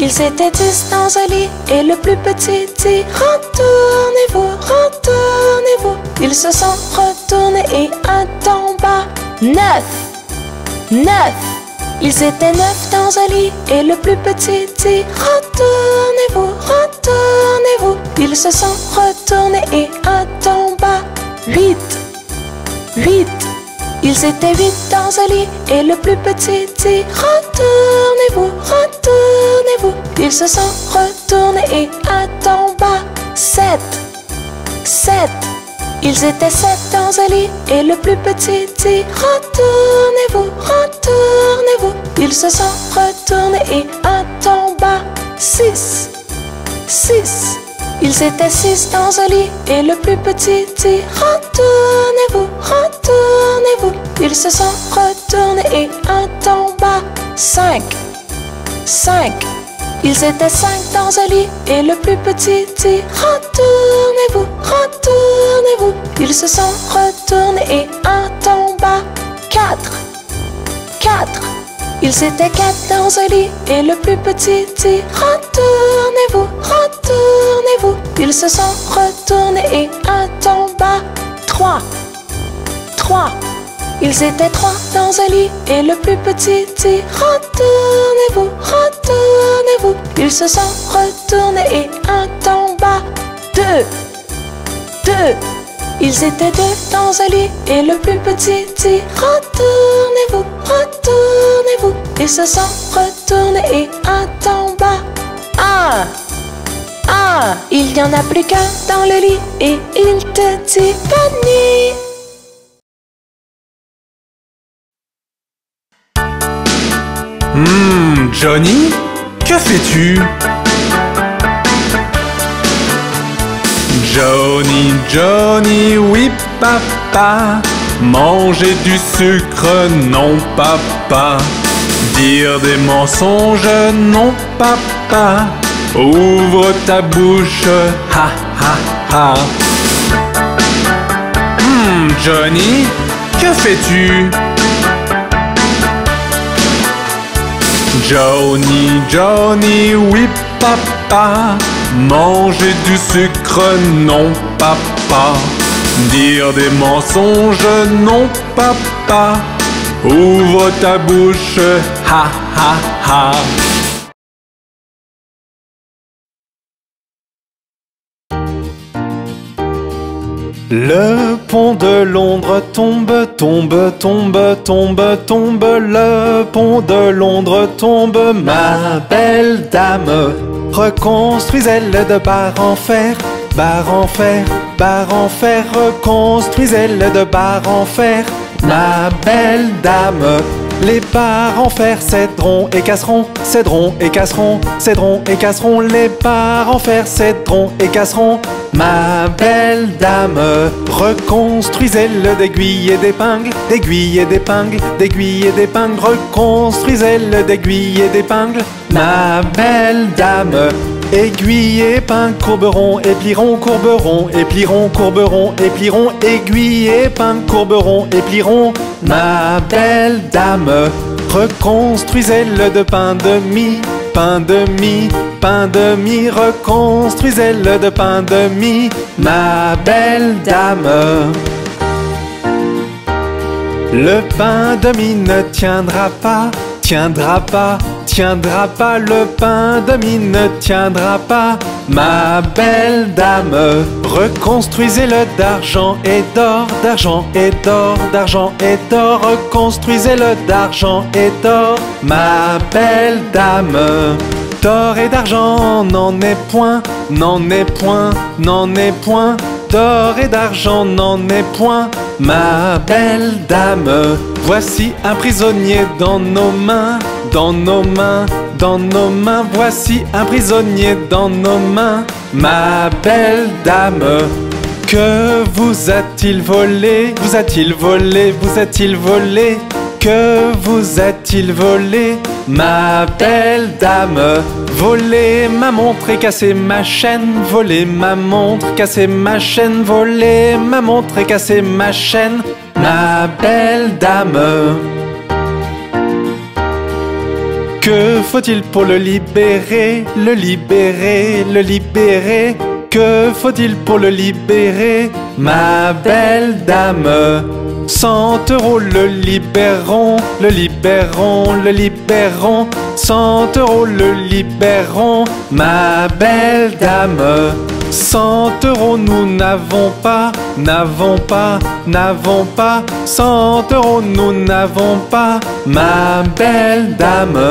Ils étaient 10 dans un lit et le plus petit dit retournez-vous, retournez-vous. Ils se sont retournés et un tomba. 9, 9. Ils étaient 9 dans un lit et le plus petit dit retournez-vous, retournez-vous. Ils se sont retournés et un tomba. 8, 8. Ils étaient 8 dans un lit et le plus petit dit retournez-vous, retournez-vous. Ils se sont retournés et un tomba. 7, 7. Ils étaient 7 dans un lit et le plus petit dit retournez-vous, retournez-vous. Ils se sont retournés et un tomba. 6, 6. Ils étaient 6 dans un lit et le plus petit dit retournez-vous, retournez-vous. Ils se sont retournés et un tomba. 5, 5. Ils étaient 5 dans un lit et le plus petit dit retournez-vous, retournez-vous. Ils se sont retournés et un tomba. 4, 4. Ils étaient 4 dans un lit et le plus petit dit retournez-vous, retournez-vous. Ils se sont retournés et un tomba. 3, 3. Ils étaient 3 dans un lit et le plus petit dit retournez-vous, retournez-vous. Ils se sont retournés et un tomba. 2, 2. Ils étaient 2 dans un lit et le plus petit dit retournez-vous, retournez-vous. Ils se sont retournés et un tomba. 1, 1. Il n'y en a plus qu'un dans le lit et il te dit bonne nuit. Johnny, que fais-tu? Johnny, Johnny, oui papa. Manger du sucre, non papa. Dire des mensonges, non papa. Ouvre ta bouche, ha ha ha. Johnny, que fais-tu? Johnny, Johnny, oui papa. Manger du sucre, non papa. Dire des mensonges, non papa. Ouvre ta bouche, ha ha ha. Le pont de Londres tombe, tombe, tombe, tombe, tombe. Le pont de Londres tombe, ma belle dame. Reconstruisez-le de barre en fer, barre en fer, barre en fer. Reconstruisez-le de barre en fer, ma belle dame. Les barres en fer céderont et casseront, céderont et casseront, céderont et casseront. Les barres en fer céderont et casseront, ma belle dame. Reconstruisez-le d'aiguilles et d'épingles, d'aiguilles et d'épingles, d'aiguilles et d'épingles. Reconstruisez-le d'aiguilles et d'épingles, ma belle dame. Aiguilles et épingles courberont et plieront, courberont et plieront, courberont et plieront. Aiguilles et épingles courberont et plieront, ma belle dame. Reconstruisez-le de pain de mie, pain de mie, pain de mie. Reconstruisez-le de pain de mie, ma belle dame. Le pain de mie ne tiendra pas, tiendra pas, tiendra pas. Le pain de mie ne tiendra pas, ma belle dame. Reconstruisez-le d'argent et d'or, d'argent et d'or, d'argent et d'or. Reconstruisez-le d'argent et d'or, ma belle dame. D'or et d'argent n'en est point, n'en est point, n'en est point. D'or et d'argent n'en est point, ma belle dame. Voici un prisonnier dans nos mains, dans nos mains, dans nos mains. Voici un prisonnier dans nos mains, ma belle dame. Que vous a-t-il volé? Vous a-t-il volé? Vous a-t-il volé? Que vous a-t-il volé, ma belle dame? Voler ma montre et casser ma chaîne, voler ma montre, casser ma chaîne, voler ma montre et casser ma chaîne, ma belle dame. Que faut-il pour le libérer, le libérer, le libérer? Que faut-il pour le libérer, ma belle dame? 100 € le libérons, le libérons, le libérons. 100 € le libérons, ma belle dame. 100 € nous n'avons pas, n'avons pas, n'avons pas. 100 € nous n'avons pas, ma belle dame.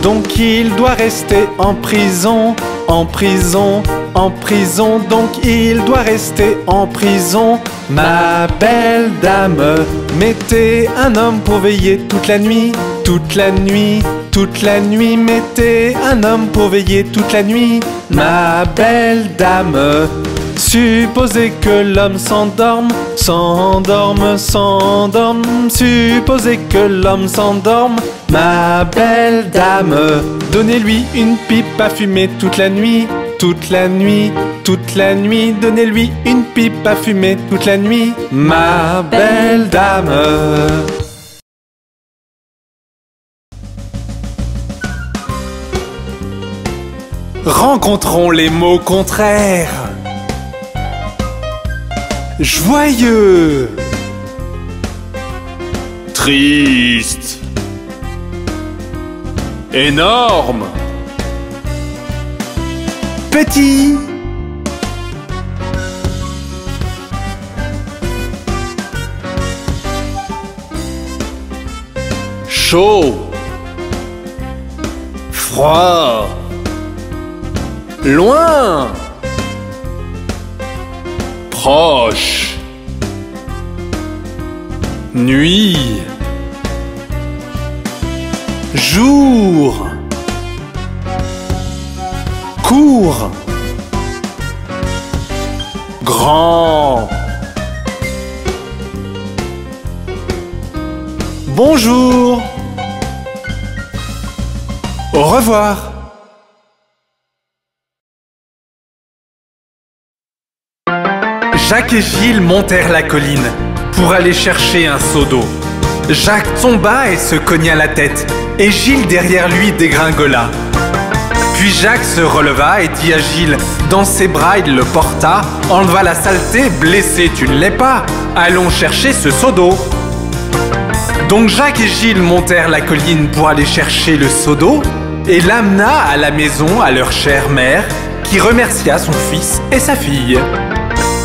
Donc il doit rester en prison, en prison, en prison. Donc il doit rester en prison, ma belle dame. Mettez un homme pour veiller toute la nuit, toute la nuit, toute la nuit. Mettez un homme pour veiller toute la nuit, ma belle dame. Supposez que l'homme s'endorme, s'endorme, s'endorme. Supposez que l'homme s'endorme, ma belle dame. Donnez-lui une pipe à fumer toute la nuit, toute la nuit, toute la nuit. Donnez-lui une pipe à fumer toute la nuit, ma belle dame. Rencontrons les mots contraires. Joyeux, triste, énorme, petit, chaud, froid, loin, proche, nuit, jour, court, grand, bonjour, au revoir. Jacques et Gilles montèrent la colline pour aller chercher un seau d'eau. Jacques tomba et se cogna la tête, et Gilles derrière lui dégringola. Puis Jacques se releva et dit à Gilles, dans ses bras il le porta, enleva la saleté, blessé tu ne l'es pas, allons chercher ce seau d'eau. Donc Jacques et Gilles montèrent la colline pour aller chercher le seau d'eau, et l'amena à la maison à leur chère mère, qui remercia son fils et sa fille.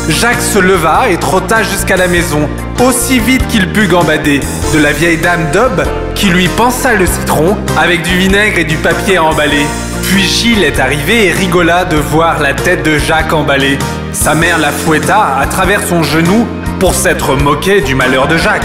Jacques se leva et trotta jusqu'à la maison, aussi vite qu'il put gambader, de la vieille dame d'Aube qui lui pansa le citron avec du vinaigre et du papier emballé. Puis Gilles est arrivé et rigola de voir la tête de Jacques emballée. Sa mère la fouetta à travers son genou pour s'être moquée du malheur de Jacques.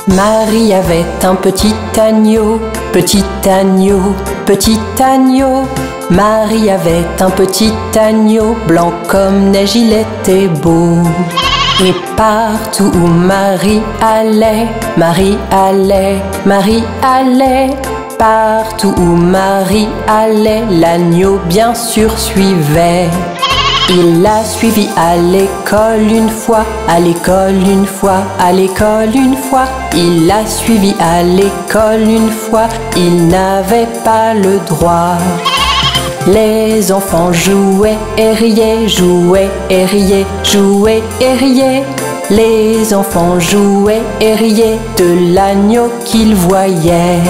Marie avait un petit agneau, petit agneau, petit agneau. Marie avait un petit agneau, blanc comme neige, il était beau. Et partout où Marie allait, Marie allait, Marie allait. Partout où Marie allait, l'agneau bien sûr suivait. Il l'a suivi à l'école une fois, à l'école une fois, à l'école une fois. Il l'a suivi à l'école une fois, il n'avait pas le droit. Les enfants jouaient et riaient, jouaient et riaient, jouaient et riaient. Les enfants jouaient et riaient de l'agneau qu'ils voyaient.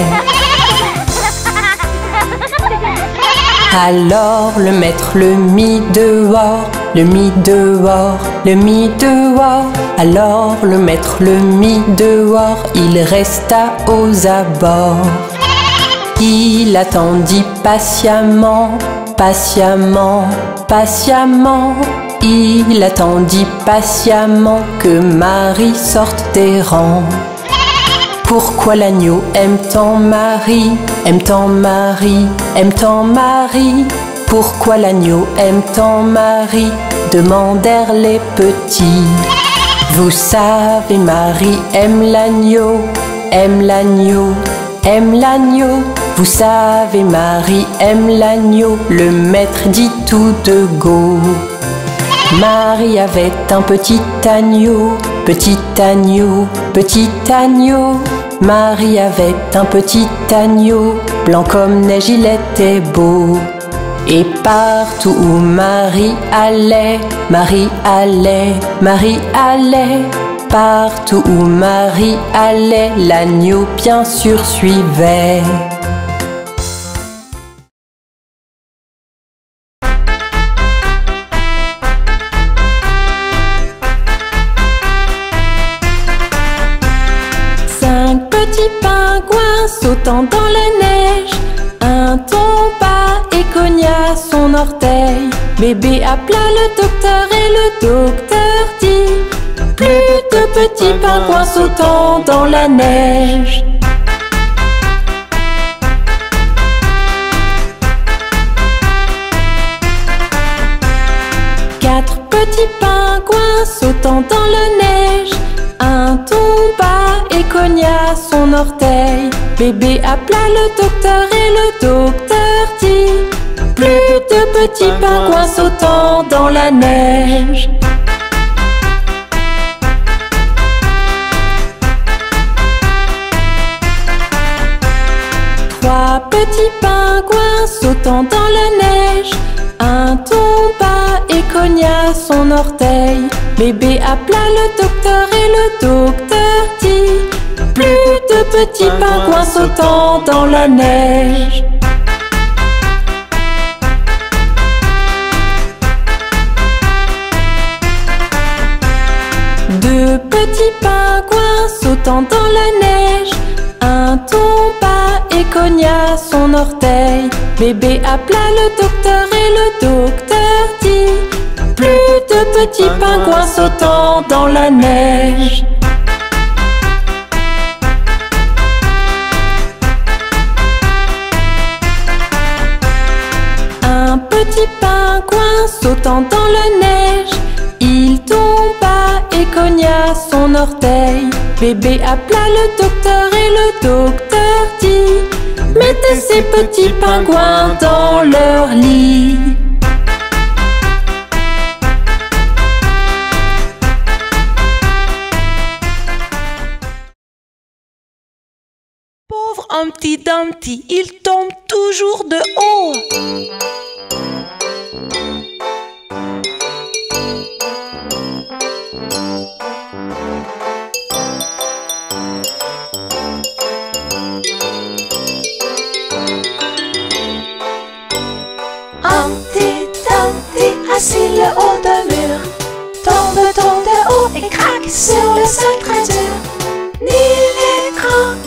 Alors le maître le mit dehors, le mit dehors, le mit dehors. Alors le maître le mit dehors, il resta aux abords. Il attendit patiemment, patiemment, patiemment. Il attendit patiemment que Marie sorte des rangs. Pourquoi l'agneau aime tant Marie, aime tant Marie, aime tant Marie? Pourquoi l'agneau aime tant Marie? Demandèrent les petits. Vous savez, Marie aime l'agneau, aime l'agneau, aime l'agneau. Vous savez, Marie aime l'agneau, le maître dit tout de go. Marie avait un petit agneau, petit agneau. Marie avait un petit agneau, blanc comme neige, il était beau. Et partout où Marie allait, partout où Marie allait, l'agneau bien sûr suivait. Sautant dans la neige, un tomba et cogna son orteil. Bébé appela le docteur et le docteur dit: plus de petits pingouins sautant dans la neige. Quatre petits pingouins sautant dans la neige, un tomba et cogna son orteil. Bébé appela le docteur et le docteur dit: plus de petits pingouins sautant dans la neige. Trois petits pingouins sautant dans la neige, un tomba et cogna son orteil. Bébé appela le docteur et le docteur dit: plus de petits pingouins sautant dans la neige. Deux petits pingouins sautant dans la neige, un tomba et cogna son orteil. Bébé appela le docteur et le docteur dit: plus de petits pingouins sautant dans la neige. Un petit pingouin sautant dans la neige, il tomba et cogna son orteil. Bébé appela le docteur et le docteur dit: mettez ces petits pingouins dans leur lit. Pauvre Humpty Dumpty, il tombe toujours de haut. Humpty Dumpty, assis le haut d'un mur, tombe de haut et craque sur le sol très dur. Ni les grands,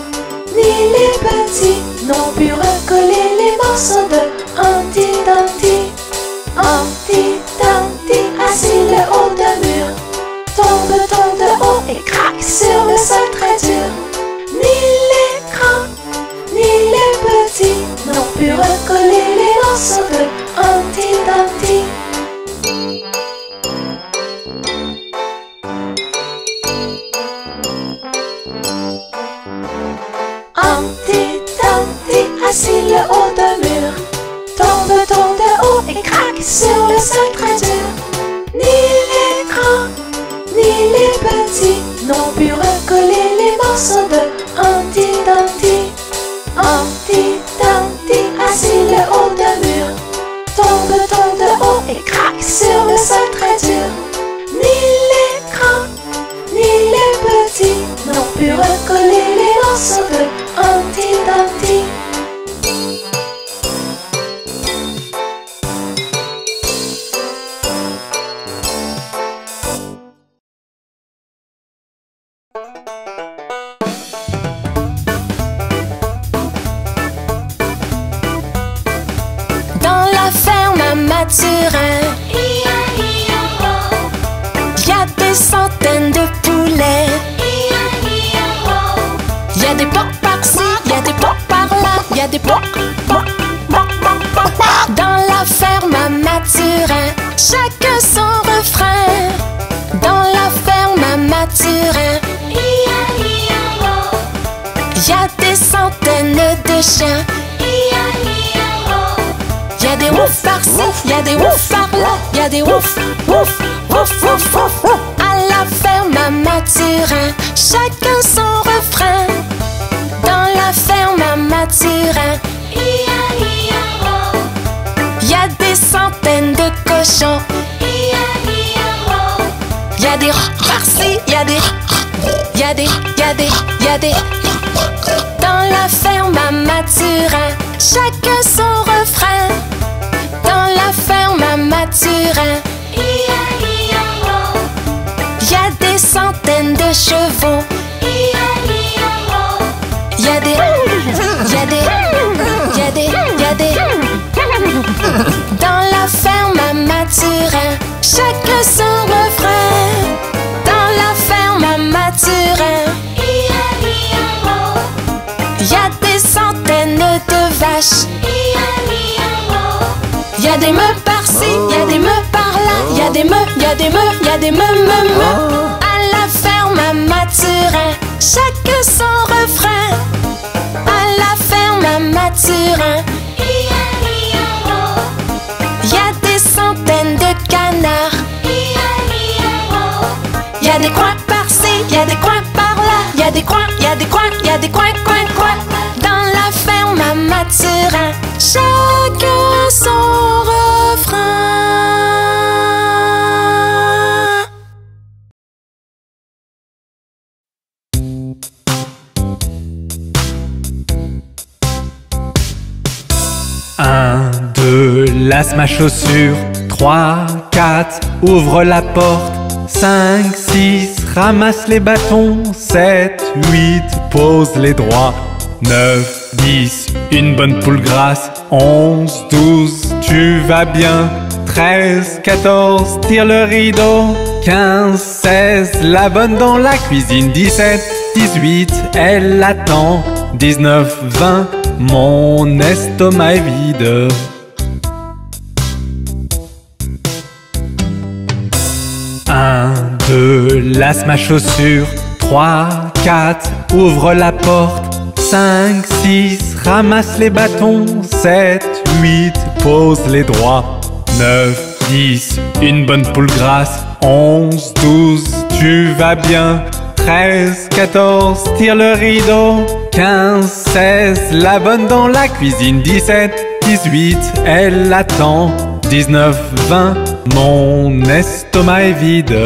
ni les petits n'ont pu recoller les morceaux de Humpty Dumpty. Humpty Dumpty, assis le haut d'un mur, tombe de haut et craque sur le sol très dur. Ni les grands, ni les petits n'ont pu recoller les morceaux de Humpty Dumpty. Humpty Dumpty, assis le haut d'un mur, tombe de haut et craque sur le sol très dur. Ni les grands, ni les petits n'ont pu recoller les morceaux de Humpty Dumpty. Humpty Dumpty, assis le haut d'un mur, tombe de haut et craque sur le sol très dur. Ni les grands, ni les petits n'ont pu recoller les morceaux de Humpty Dumpty. Dans la ferme à Mathurin, y a des centaines de poulets. Y a des porcs par-ci, y a des porcs par-là, y a des porcs. Dans la ferme à Mathurin, chacun son refrain. Dans la ferme à Mathurin, y a des centaines de chiens. Y a des ouf par-ci, y a des ouf par-là, y a des ouf, ouf, ouf, ouf, ouf. À la ferme à Mathurin, chacun son refrain. Dans la ferme à Mathurin, il y a des centaines de cochons. Il y a des par-ci, il y a des Dans la ferme à Mathurin, chacun son refrain. Dans la ferme à Mathurin, il y a des centaines de chevaux. Il y a des Dans la ferme à Mathurin, chacun son refrain. Dans la ferme à Mathurin, il y a des centaines de vaches. Il y a des meules par-ci, il y a des meules par-là. Il y a des meules, il y a des meules, il y a des meules. À la ferme à Mathurin, chacun son refrain. À la ferme à Mathurin, il y a des centaines de canards. Il y a des coins par-ci, il y a des coins par-là. Il y a des coins, il y a des coins, il y a des coins. Dans la ferme à Mathurin, chacun son refrain. 1, 2, lasse ma chaussure. 3, 4, ouvre la porte. 5, 6, ramasse les bâtons. 7, 8, pose les droits. 9, 10, une bonne poule grasse. 11, 12, tu vas bien. 13, 14, tire le rideau. 15, 16, la bonne dans la cuisine. 17, 18, elle attend. 19, 20, mon estomac est vide. 1, 2, lasse ma chaussure. 3, 4, ouvre la porte. 5, 6, ramasse les bâtons. 7, 8, pose les droits. 9, 10, une bonne poule grasse. 11, 12, tu vas bien. 13, 14, tire le rideau. 15, 16, la bonne dans la cuisine. 17, 18, elle attend. 19, 20, mon estomac est vide.